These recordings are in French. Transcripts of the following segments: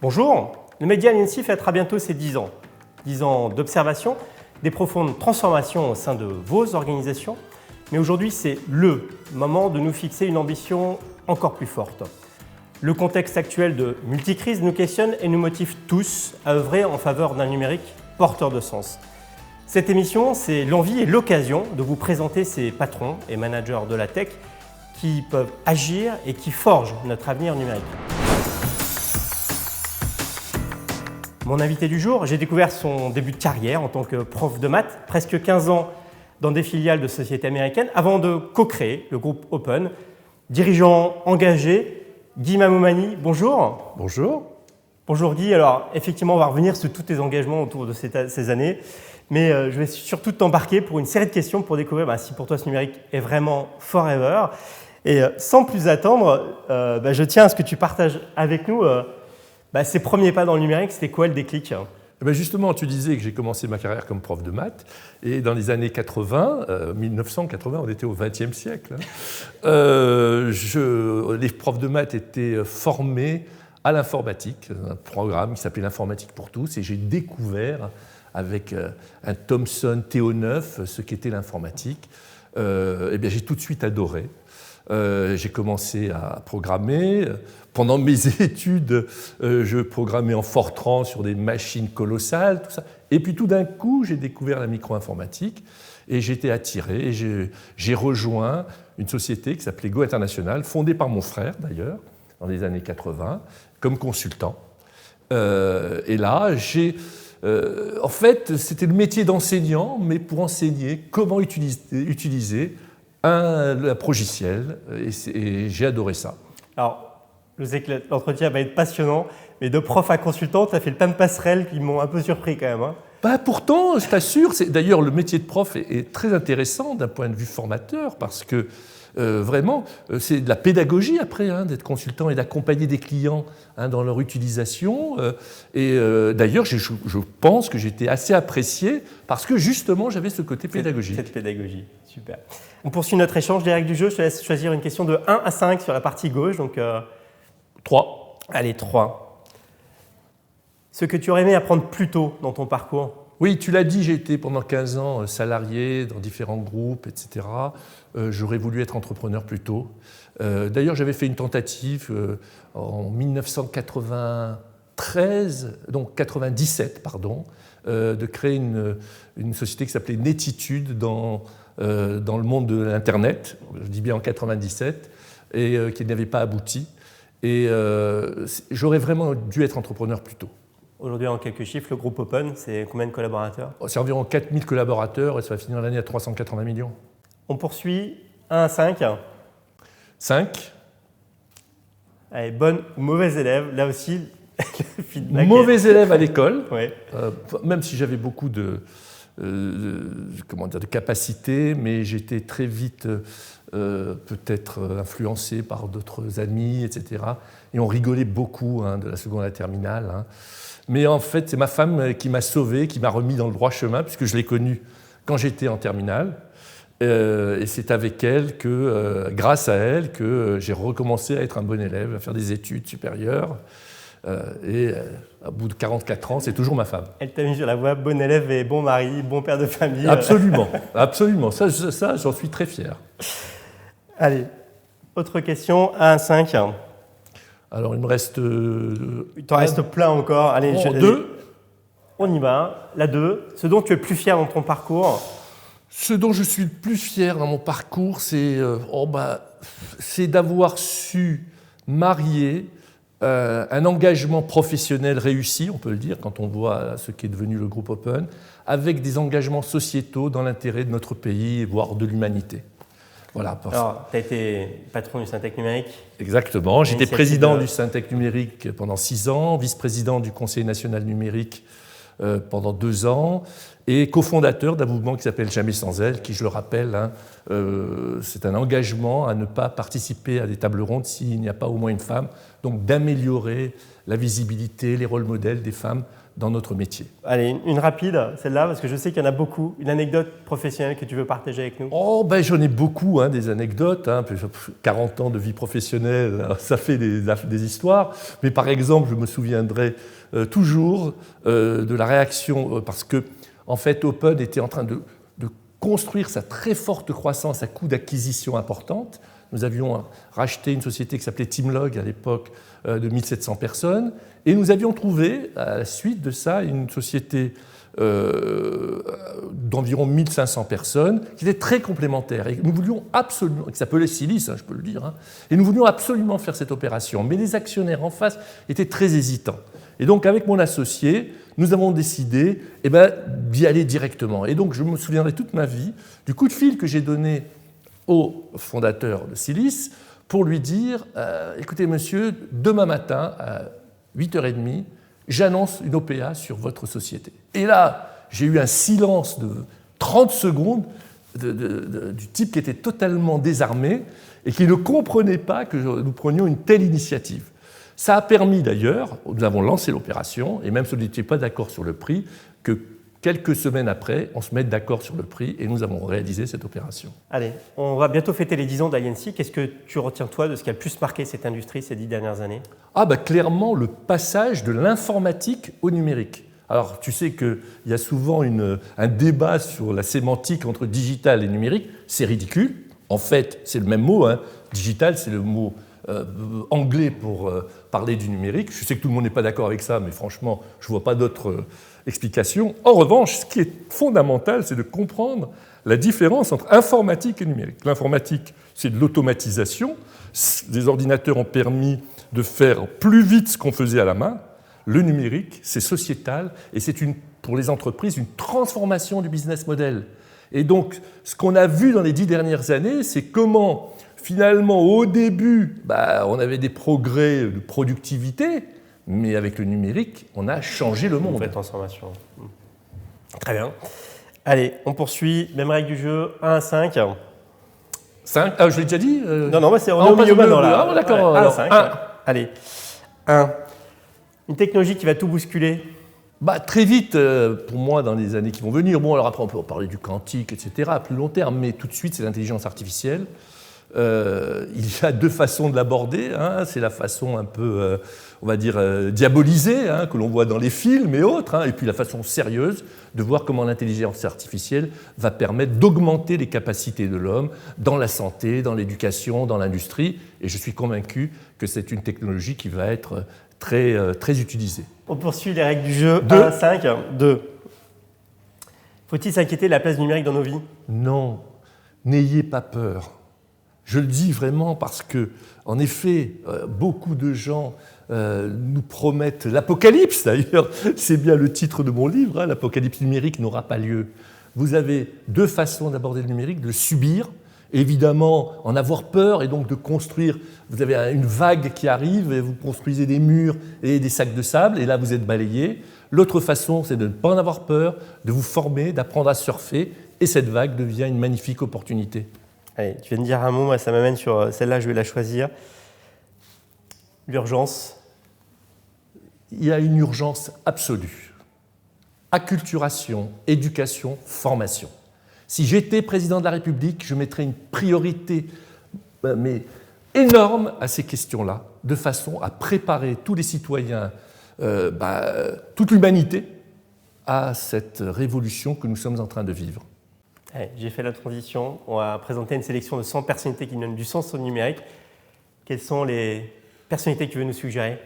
Bonjour, le média l'INSEE fêtera bientôt ses 10 ans. 10 ans d'observation, des profondes transformations au sein de vos organisations. Mais aujourd'hui, c'est le moment de nous fixer une ambition encore plus forte. Le contexte actuel de multicrise nous questionne et nous motive tous à œuvrer en faveur d'un numérique porteur de sens. Cette émission, c'est l'envie et l'occasion de vous présenter ces patrons et managers de la tech qui peuvent agir et qui forgent notre avenir numérique. Mon invité du jour, j'ai découvert son début de carrière en tant que prof de maths, presque 15 ans dans des filiales de sociétés américaines, avant de co-créer le groupe Open. Dirigeant engagé, Guy Mamoumani, bonjour. Bonjour. Bonjour Guy, alors effectivement on va revenir sur tous tes engagements autour de ces années, mais je vais surtout t'embarquer pour une série de questions pour découvrir si pour toi ce numérique est vraiment forever. Et sans plus attendre, je tiens à ce que tu partages avec nous ces premiers pas dans le numérique. C'était quoi le déclic ? Justement, tu disais que j'ai commencé ma carrière comme prof de maths, et dans les années 80, 1980, on était au XXe siècle, les profs de maths étaient formés à l'informatique, un programme qui s'appelait l'Informatique pour tous, et j'ai découvert avec un Thomson TO9 ce qu'était l'informatique. J'ai tout de suite adoré. J'ai commencé à programmer. Pendant mes études, je programmais en Fortran sur des machines colossales, tout ça. Et puis tout d'un coup, j'ai découvert la micro-informatique et j'ai été attiré. Et j'ai rejoint une société qui s'appelait Go International, fondée par mon frère d'ailleurs, dans les années 80, comme consultant. Et là, en fait, c'était le métier d'enseignant, mais pour enseigner comment utiliser un progiciel, et j'ai adoré ça. Alors, je sais que l'entretien va être passionnant, mais de prof à consultant, tu as fait le plein de passerelles qui m'ont un peu surpris quand même. Pourtant, je t'assure, d'ailleurs le métier de prof est très intéressant d'un point de vue formateur, parce que vraiment, c'est de la pédagogie après, d'être consultant et d'accompagner des clients dans leur utilisation. D'ailleurs, je pense que j'étais assez apprécié parce que justement, j'avais ce côté pédagogique. Cette pédagogie, super. On poursuit notre échange. Les règles du jeu, je te laisse choisir une question de 1 à 5 sur la partie gauche. Donc 3. Allez, 3. Ce que tu aurais aimé apprendre plus tôt dans ton parcours ? Oui, tu l'as dit, j'ai été pendant 15 ans salarié dans différents groupes, etc. J'aurais voulu être entrepreneur plus tôt. D'ailleurs, j'avais fait une tentative en 97, de créer une société qui s'appelait Netitude dans le monde de l'Internet, je dis bien en 97, et qui n'avait pas abouti. Et j'aurais vraiment dû être entrepreneur plus tôt. Aujourd'hui, en quelques chiffres, le groupe Open, c'est combien de collaborateurs ? C'est environ 4000 collaborateurs et ça va finir l'année à 380 millions. On poursuit 1 à 5. 5. Allez, bonne ou mauvaise élève, là aussi, le feedback. Mauvais élève à l'école, ouais. Même si j'avais beaucoup de capacités, mais j'étais très vite peut-être influencé par d'autres amis, etc. Et on rigolait beaucoup de la seconde à la terminale. Mais en fait, c'est ma femme qui m'a sauvé, qui m'a remis dans le droit chemin, puisque je l'ai connue quand j'étais en terminale. Et c'est avec elle grâce à elle, que j'ai recommencé à être un bon élève, à faire des études supérieures. Et à bout de 44 ans, c'est toujours ma femme. Elle t'a mis sur la voie bon élève et bon mari, bon père de famille. Absolument, absolument. Ça, j'en suis très fier. Allez, autre question, 1 à 5. Alors, il me reste... Il t'en reste plein encore. Allez, 2. On y va. La 2. Ce dont tu es le plus fier dans ton parcours ? Ce dont je suis le plus fier dans mon parcours, c'est d'avoir su marier un engagement professionnel réussi, on peut le dire, quand on voit ce qui est devenu le groupe Open, avec des engagements sociétaux dans l'intérêt de notre pays, voire de l'humanité. Voilà. Alors, tu as été patron du Syntec Numérique ? Exactement. J'étais président du Syntec Numérique pendant 6 ans, vice-président du Conseil national numérique pendant 2 ans, et cofondateur d'un mouvement qui s'appelle Jamais sans elle, qui, je le rappelle, c'est un engagement à ne pas participer à des tables rondes s'il n'y a pas au moins une femme. donc d'améliorer la visibilité, les rôles modèles des femmes dans notre métier. Allez, une rapide, celle-là, parce que je sais qu'il y en a beaucoup. Une anecdote professionnelle que tu veux partager avec nous? Oh, ben j'en ai beaucoup, des anecdotes. 40 ans de vie professionnelle, ça fait des histoires. Mais par exemple, je me souviendrai toujours de la réaction, parce que, en fait, Open était en train de construire sa très forte croissance à coût d'acquisition importante. Nous avions racheté une société qui s'appelait Teamlog à l'époque de 1700 personnes et nous avions trouvé à la suite de ça une société d'environ 1500 personnes qui était très complémentaire et nous voulions absolument, qui s'appelait Silis, je peux le dire, et nous voulions absolument faire cette opération, mais les actionnaires en face étaient très hésitants. Et donc avec mon associé, nous avons décidé d'y aller directement. Et donc je me souviendrai toute ma vie du coup de fil que j'ai donné au fondateur de Silis pour lui dire écoutez monsieur, demain matin à 8h30, j'annonce une OPA sur votre société. Et là, j'ai eu un silence de 30 secondes du type qui était totalement désarmé et qui ne comprenait pas que nous prenions une telle initiative. Ça a permis d'ailleurs, nous avons lancé l'opération, et même si on n'était pas d'accord sur le prix, que quelques semaines après, on se mette d'accord sur le prix et nous avons réalisé cette opération. Allez, on va bientôt fêter les 10 ans d'INC. Qu'est-ce que tu retiens, toi, de ce qui a le plus marqué cette industrie ces 10 dernières années? Clairement, le passage de l'informatique au numérique. Alors, tu sais qu'il y a souvent un débat sur la sémantique entre digital et numérique. C'est ridicule. En fait, c'est le même mot. Digital, c'est le mot anglais pour parler du numérique. Je sais que tout le monde n'est pas d'accord avec ça, mais franchement, je ne vois pas d'autre explication. En revanche, ce qui est fondamental, c'est de comprendre la différence entre informatique et numérique. L'informatique, c'est de l'automatisation. Les ordinateurs ont permis de faire plus vite ce qu'on faisait à la main. Le numérique, c'est sociétal et c'est pour les entreprises une transformation du business model. Et donc, ce qu'on a vu dans les 10 dernières années, c'est comment, finalement, au début, on avait des progrès de productivité, mais avec le numérique, on a changé le monde. Une vraie transformation. Très bien. Allez, on poursuit. Même règle du jeu, 1 à 5. 5 je l'ai déjà dit Non, on est au milieu maintenant. Là. D'accord. Ouais, 1 à alors, 5. 1. Allez, 1. Une technologie qui va tout bousculer. Très vite, pour moi, dans les années qui vont venir. Bon, alors après, on peut parler du quantique, etc., à plus long terme, mais tout de suite, c'est l'intelligence artificielle. Il y a 2 façons de l'aborder. C'est la façon un peu, on va dire, diabolisée, que l'on voit dans les films et autres, et puis la façon sérieuse de voir comment l'intelligence artificielle va permettre d'augmenter les capacités de l'homme dans la santé, dans l'éducation, dans l'industrie. Et je suis convaincu que c'est une technologie qui va être très, très utilisée. On poursuit les règles du jeu. 2. 1 à 5. 2. Faut-il s'inquiéter de la place du numérique dans nos vies? Non, n'ayez pas peur. Je le dis vraiment parce que, en effet, beaucoup de gens nous promettent l'apocalypse. D'ailleurs, c'est bien le titre de mon livre, l'apocalypse numérique n'aura pas lieu. Vous avez 2 façons d'aborder le numérique, de le subir, évidemment en avoir peur et donc de construire. Vous avez une vague qui arrive et vous construisez des murs et des sacs de sable et là vous êtes balayé. L'autre façon, c'est de ne pas en avoir peur, de vous former, d'apprendre à surfer et cette vague devient une magnifique opportunité. Allez, tu viens de dire un mot, moi ça m'amène sur celle-là, je vais la choisir. L'urgence. Il y a une urgence absolue. Acculturation, éducation, formation. Si j'étais président de la République, je mettrais une priorité mais énorme à ces questions-là, de façon à préparer tous les citoyens, toute l'humanité, à cette révolution que nous sommes en train de vivre. Allez, j'ai fait la transition. On va présenter une sélection de 100 personnalités qui donnent du sens au numérique. Quelles sont les personnalités que tu veux nous suggérer?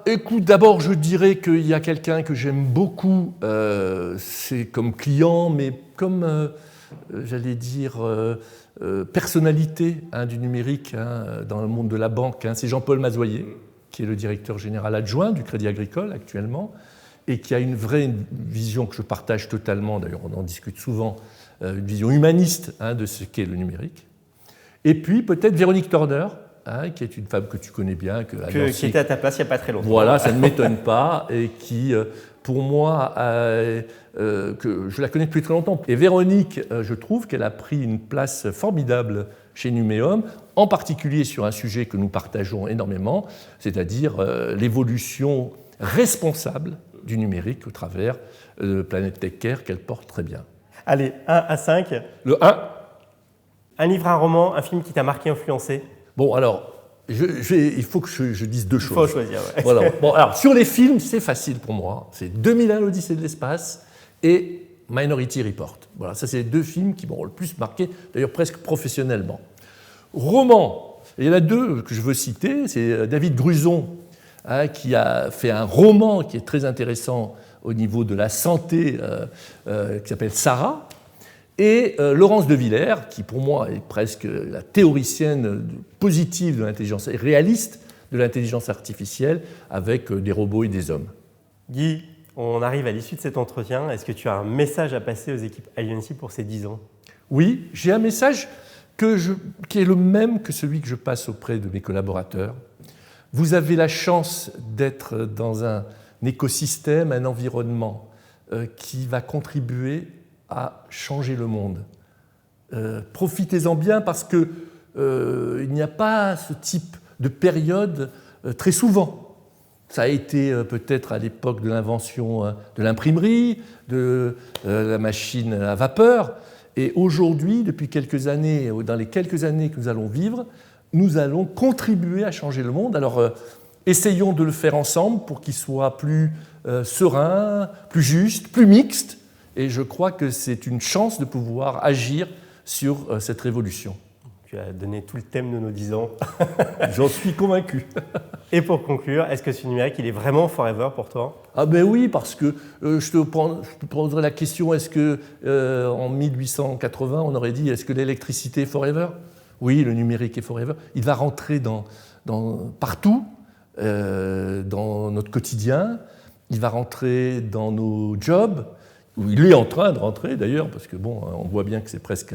Écoute, d'abord, je dirais qu'il y a quelqu'un que j'aime beaucoup. C'est comme client, mais comme, j'allais dire, personnalité du numérique dans le monde de la banque. C'est Jean-Paul Mazoyer, qui est le directeur général adjoint du Crédit Agricole actuellement, et qui a une vraie vision que je partage totalement, d'ailleurs on en discute souvent, une vision humaniste de ce qu'est le numérique. Et puis peut-être Véronique Turner, qui est une femme que tu connais bien. Qui était à ta place il n'y a pas très longtemps. Voilà, ça ne m'étonne pas, et qui, pour moi, que je la connais depuis très longtemps. Et Véronique, je trouve qu'elle a pris une place formidable chez Numéum, en particulier sur un sujet que nous partageons énormément, c'est-à-dire l'évolution responsable du numérique au travers de Planète Tech Care qu'elle porte très bien. Allez, 1 à 5. Le 1. Un livre, un roman, un film qui t'a marqué, influencé? Bon, alors, il faut que je dise deux choses. Il faut choisir, ouais. Voilà. Bon, alors, sur les films, c'est facile pour moi. C'est 2001, l'Odyssée de l'espace et Minority Report. Voilà, ça, c'est les deux films qui m'ont le plus marqué, d'ailleurs presque professionnellement. Roman, il y en a deux que je veux citer. C'est David Gruson, qui a fait un roman qui est très intéressant au niveau de la santé, qui s'appelle Sarah, et Laurence de Villers, qui pour moi est presque la théoricienne positive de l'intelligence, et réaliste de l'intelligence artificielle, avec des robots et des hommes. Guy, on arrive à l'issue de cet entretien. Est-ce que tu as un message à passer aux équipes INC pour ces 10 ans? Oui, j'ai un message qui est le même que celui que je passe auprès de mes collaborateurs. Vous avez la chance d'être dans un écosystème, un environnement qui va contribuer à changer le monde. Profitez-en bien parce qu'il n'y a pas ce type de période très souvent. Ça a été peut-être à l'époque de l'invention de l'imprimerie, de la machine à vapeur, et aujourd'hui, depuis quelques années, dans les quelques années que nous allons vivre, nous allons contribuer à changer le monde. Alors, essayons de le faire ensemble pour qu'il soit plus serein, plus juste, plus mixte. Et je crois que c'est une chance de pouvoir agir sur cette révolution. Tu as donné tout le thème de nos 10 ans. J'en suis convaincu. Et pour conclure, est-ce que ce numérique, il est vraiment forever pour toi? Ah ben oui, parce que je te poserai la question, est-ce que en 1880, on aurait dit, est-ce que l'électricité est forever? Oui, le numérique est forever. Il va rentrer partout, dans notre quotidien. Il va rentrer dans nos jobs, où il est en train de rentrer d'ailleurs, parce que bon, on voit bien que c'est presque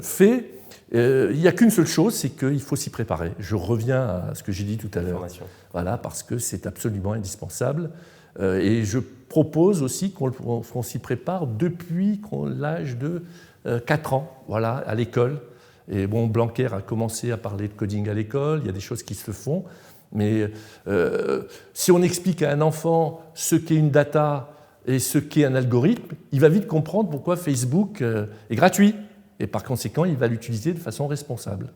fait. Il n'y a qu'une seule chose, c'est qu'il faut s'y préparer. Je reviens à ce que j'ai dit tout à l'heure. Voilà, parce que c'est absolument indispensable. Et je propose aussi qu'on s'y prépare depuis l'âge de 4 ans, voilà, à l'école. Et bon, Blanquer a commencé à parler de coding à l'école, il y a des choses qui se font. Mais si on explique à un enfant ce qu'est une data et ce qu'est un algorithme, il va vite comprendre pourquoi Facebook est gratuit. Et par conséquent, il va l'utiliser de façon responsable.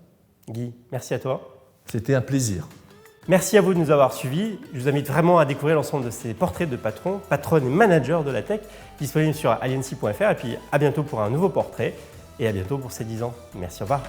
Guy, merci à toi. C'était un plaisir. Merci à vous de nous avoir suivis. Je vous invite vraiment à découvrir l'ensemble de ces portraits de patrons, patronnes et managers de la tech, disponibles sur aliency.fr. Et puis à bientôt pour un nouveau portrait et à bientôt pour ces 10 ans. Merci, au revoir.